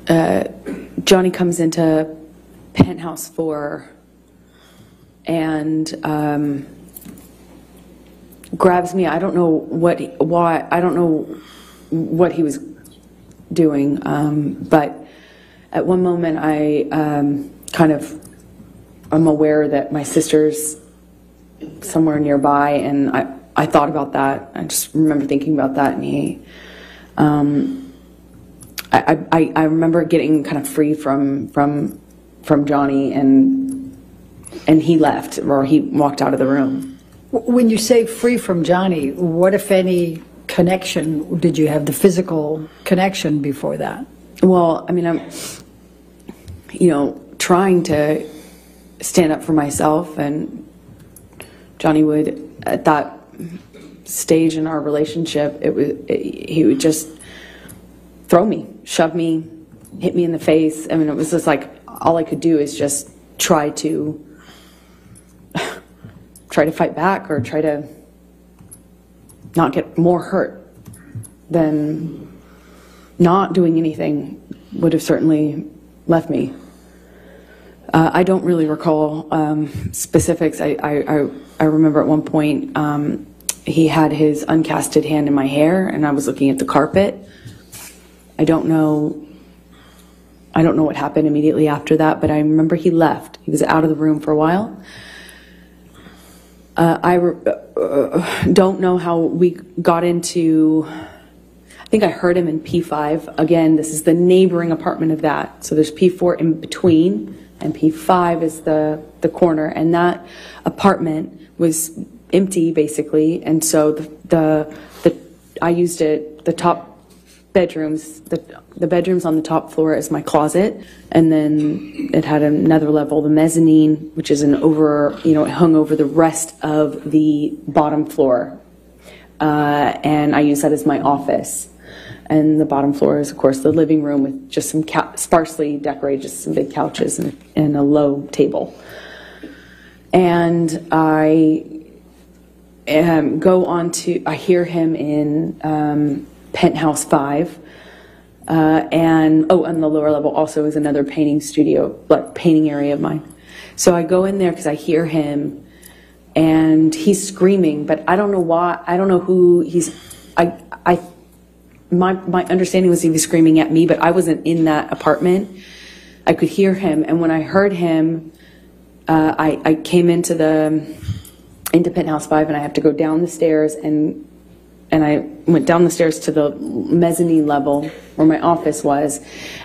Johnny comes into penthouse 4 and grabs me. I don't know why. I don't know what he was doing, but at one moment I'm aware that my sister's somewhere nearby, and I thought about that. I just remember thinking about that, and he, I remember getting kind of free from Johnny, and he left, or he walked out of the room. When you say free from Johnny, what, if any, connection did you have? The physical connection before that? Well, I mean, I'm, trying to stand up for myself, and Johnny would, at that stage in our relationship, he would just throw me, shove me, hit me in the face. I mean, it was just like, all I could do is just try to fight back, or try to not get more hurt than not doing anything would have certainly left me. I don't really recall specifics. I remember at one point he had his uncasted hand in my hair, and I was looking at the carpet. I don't know what happened immediately after that, but I remember he left. He was out of the room for a while. I don't know how we got into, I think I heard him in P5. Again, this is the neighboring apartment of that. So there's P4 in between, and P5 is the corner. And that apartment was empty, basically. And so I used it, the top bedrooms, the bedrooms on the top floor as my closet, and then it had another level, the mezzanine, which is it hung over the rest of the bottom floor, and I used that as my office. And the bottom floor is, of course, the living room with just some sparsely decorated, just some big couches and a low table. And I I hear him in penthouse 5, and on the lower level also is another painting studio, like painting area of mine. So I go in there because I hear him, and he's screaming, but I don't know why. I don't know who he's. My understanding was he was screaming at me, but I wasn't in that apartment. I could hear him, and when I heard him, I came into penthouse 5, and I have to go down the stairs, and I went down the stairs to the mezzanine level where my office was,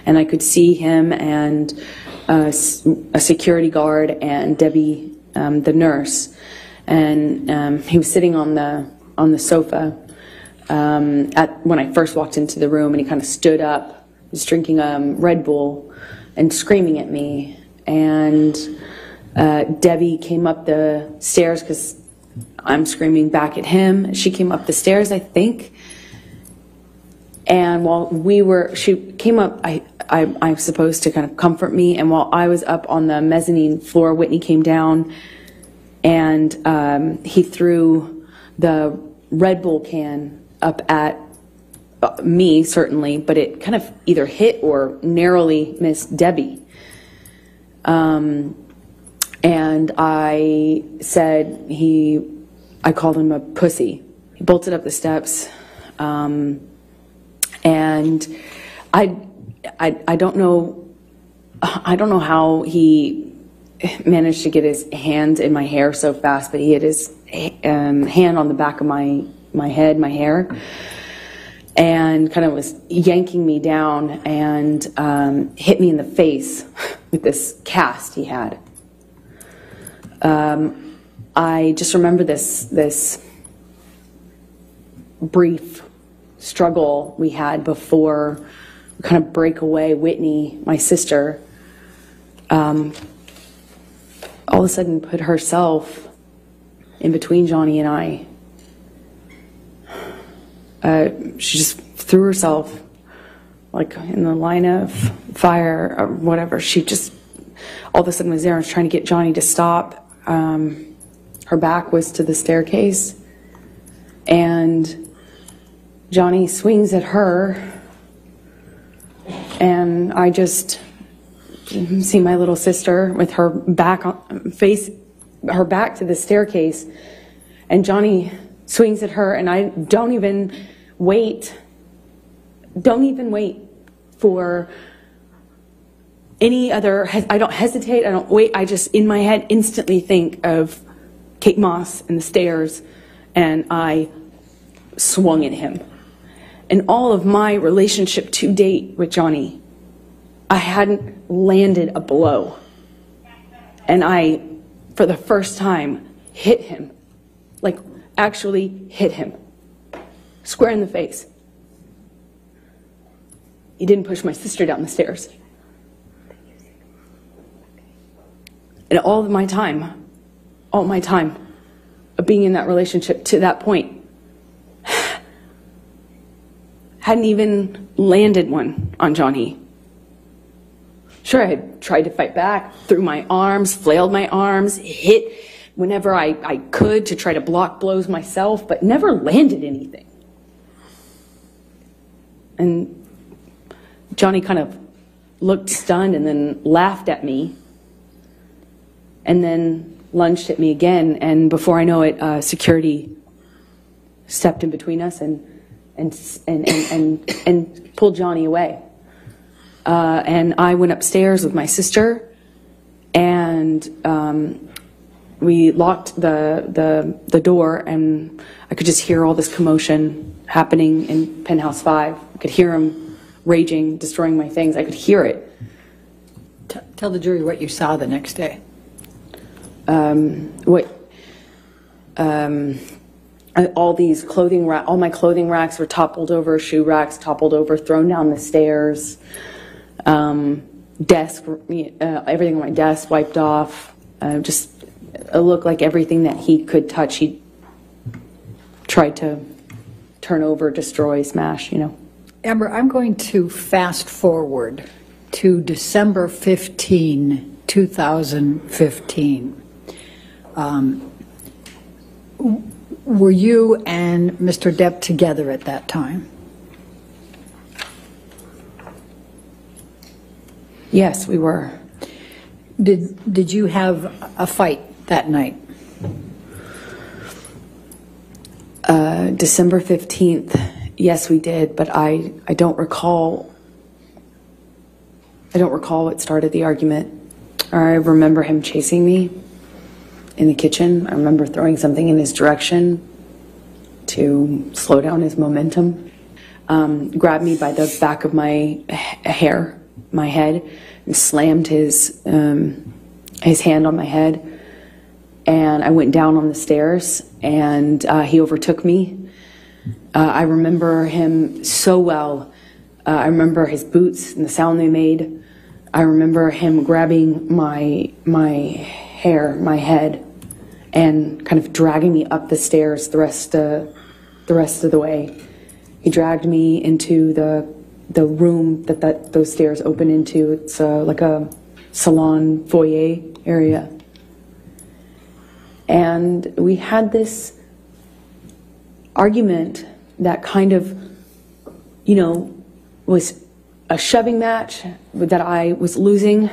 and I could see him and a security guard and Debbie, the nurse, and he was sitting on the sofa when I first walked into the room, and he kind of stood up, was drinking Red Bull and screaming at me, and Debbie came up the stairs because I'm screaming back at him. She came up the stairs, I think, and while she came up, I was supposed to kind of comfort me, and while I was up on the mezzanine floor, Whitney came down, and he threw the Red Bull can up at me, certainly, but it kind of either hit or narrowly missed Debbie. And I said I called him a pussy. He bolted up the steps, and I don't know how he managed to get his hands in my hair so fast, but he had his hand on the back of my head, my hair, and kind of was yanking me down, and hit me in the face with this cast he had. I just remember this brief struggle we had before we kind of break away. Whitney, my sister, all of a sudden put herself in between Johnny and I. She just threw herself like in the line of fire or whatever. She just all of a sudden was there and was trying to get Johnny to stop. Her back was to the staircase, and Johnny swings at her, And I just see my little sister with her back her back to the staircase, and Johnny swings at her, and I don't even wait for any other, I don't hesitate, I don't wait, I just in my head instantly think of Kate Moss and the stairs, and I swung at him. In all of my relationship to date with Johnny, I hadn't landed a blow. And I, for the first time, hit him. Like, actually hit him. Square in the face. He didn't push my sister down the stairs. And all my time of being in that relationship to that point, hadn't even landed one on Johnny. Sure, I had tried to fight back, threw my arms, flailed my arms, hit whenever I could to try to block blows myself, but never landed anything. And Johnny kind of looked stunned and then laughed at me, and then lunged at me again, and before I know it, security stepped in between us and pulled Johnny away. And I went upstairs with my sister, and we locked the door, and I could just hear all this commotion happening in Penthouse 5. I could hear him raging, destroying my things. I could hear it. Tell the jury what you saw the next day. All these all my clothing racks were toppled over, shoe racks toppled over, thrown down the stairs. Desk, everything on my desk wiped off. Just it looked like everything that he could touch, he tried to turn over, destroy, smash, you know. Amber, I'm going to fast forward to December 15, 2015. Were you and Mr. Depp together at that time? Yes, we were. Did you have a fight that night? December 15th, yes, we did, but I don't recall what started the argument. I remember him chasing me in the kitchen. I remember throwing something in his direction to slow down his momentum. Grabbed me by the back of my hair, my head, and slammed his hand on my head. And I went down on the stairs, and he overtook me. I remember him so well. I remember his boots and the sound they made. I remember him grabbing my hair, my head, and kind of dragging me up the stairs the rest of the way. He dragged me into the room that those stairs open into. It's like a salon foyer area. And we had this argument that kind of, you know, was a shoving match that I was losing.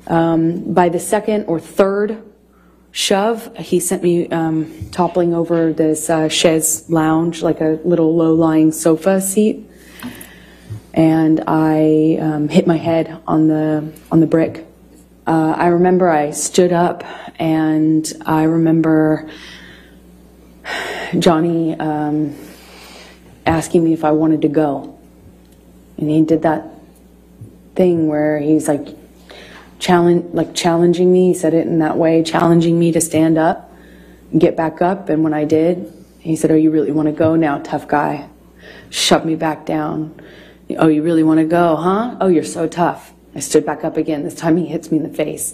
By the second or third shove, he sent me toppling over this chaise lounge, like a little low-lying sofa seat. And I hit my head on the brick. I remember I stood up, and I remember Johnny asking me if I wanted to go. And he did that thing where he's like challenging me. He said it in that way, challenging me to stand up and get back up. And when I did, he said, "Oh, you really want to go now, tough guy?" Shoved me back down. "Oh, you really want to go, huh? Oh, you're so tough." I stood back up again. This time he hits me in the face.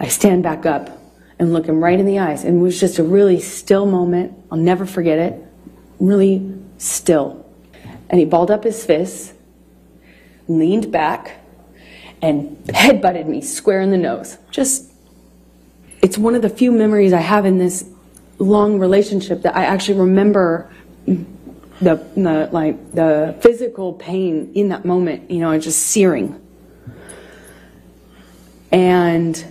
I stand back up and look him right in the eyes. And it was just a really still moment. I'll never forget it. Really still. And he balled up his fists, leaned back, and headbutted me square in the nose. Just, it's one of the few memories I have in this long relationship that I actually remember the physical pain in that moment, you know, just searing. And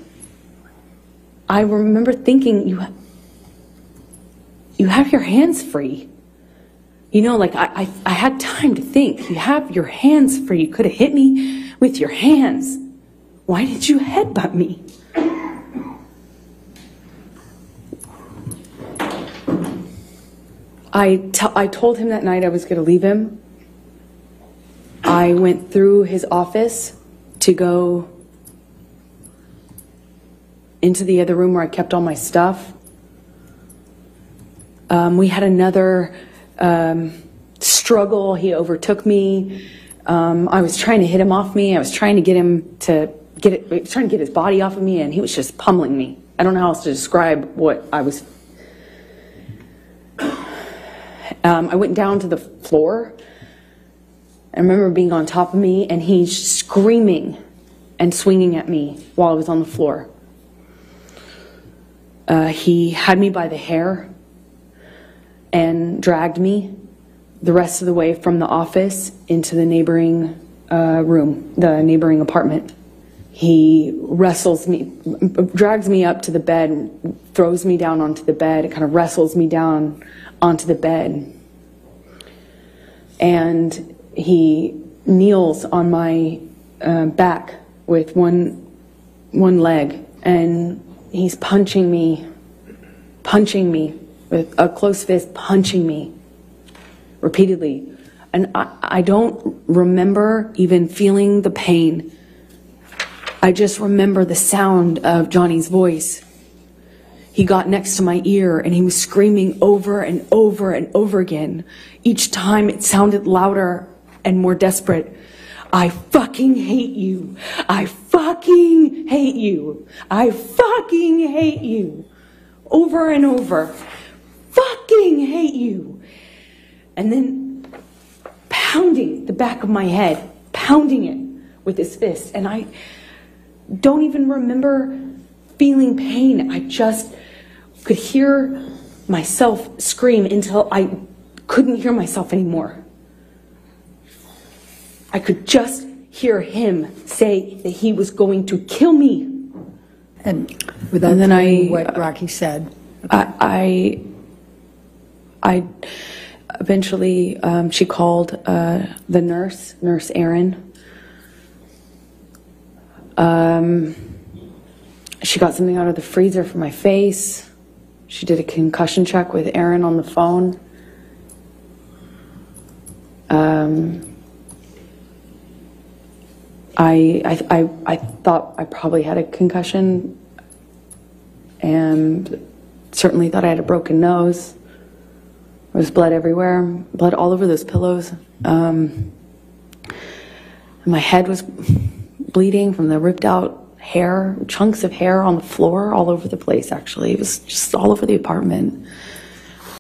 I remember thinking, you have your hands free. You know, like I had time to think. You have your hands free. You could have hit me with your hands. Why did you headbutt me? I told him that night I was going to leave him. I went through his office to go into the other room where I kept all my stuff. We had another struggle. He overtook me. I was trying to hit him off me. I was trying to get him to trying to get his body off of me, and he was just pummeling me. I don't know how else to describe what I was. I went down to the floor. I remember being on top of me, and he's screaming and swinging at me while I was on the floor. He had me by the hair and dragged me the rest of the way from the office into the neighboring room, the neighboring apartment. He wrestles me, drags me up to the bed, throws me down onto the bed. It kind of wrestles me down onto the bed. And he kneels on my back with one leg, and he's punching me with a closed fist, punching me repeatedly. And I don't remember even feeling the pain. I just remember the sound of Johnny's voice. He got next to my ear and he was screaming over and over and over again. Each time it sounded louder and more desperate. I fucking hate you. I fucking hate you. I fucking hate you. Over and over. Fucking hate you. And then pounding the back of my head, pounding it with his fist. And I don't even remember feeling pain. I just could hear myself scream until I couldn't hear myself anymore. I could just hear him say that he was going to kill me. And without knowing what Rocky said. I eventually, she called the nurse Erin. She got something out of the freezer for my face. She did a concussion check with Erin on the phone. I thought I probably had a concussion, and certainly thought I had a broken nose. There was blood everywhere, blood all over those pillows. My head was bleeding from the ripped out hair, chunks of hair on the floor all over the place, actually. It was just all over the apartment.